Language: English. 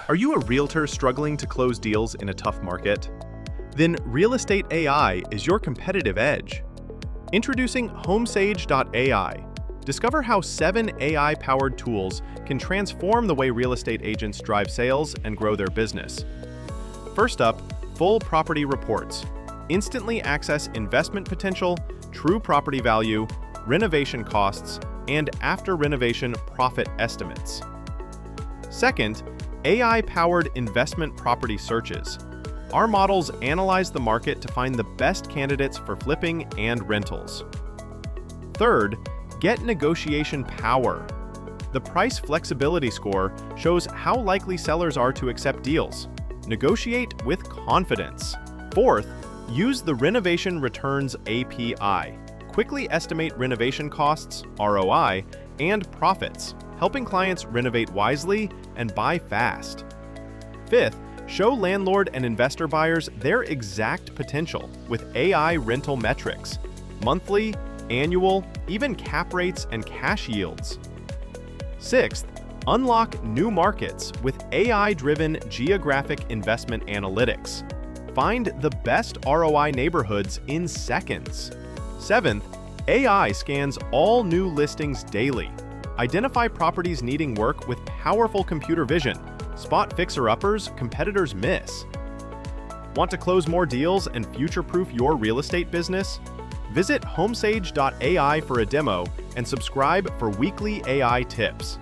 Are you a realtor struggling to close deals in a tough market? Then Realtor.ai is your competitive edge. Introducing Homesage.ai. Discover how 7 AI-powered tools can transform the way real estate agents drive sales and grow their business. First up, full property reports. Instantly access investment potential, true property value, renovation costs, and after-renovation profit estimates. Second, AI-powered investment property searches. Our models analyze the market to find the best candidates for flipping and rentals. Third, get negotiation power. The price flexibility score shows how likely sellers are to accept deals. Negotiate with confidence. Fourth, use the Renovation Returns API. Quickly estimate renovation costs, ROI, and profits, helping clients renovate wisely and buy fast. Fifth, show landlord and investor buyers their exact potential with AI rental metrics, monthly, annual, even cap rates and cash yields. Sixth, unlock new markets with AI-driven geographic investment analytics. Find the best ROI neighborhoods in seconds. Seventh, AI scans all new listings daily. Identify properties needing work with powerful computer vision. Spot fixer-uppers competitors miss. Want to close more deals and future-proof your real estate business? Visit Homesage.ai for a demo and subscribe for weekly AI tips.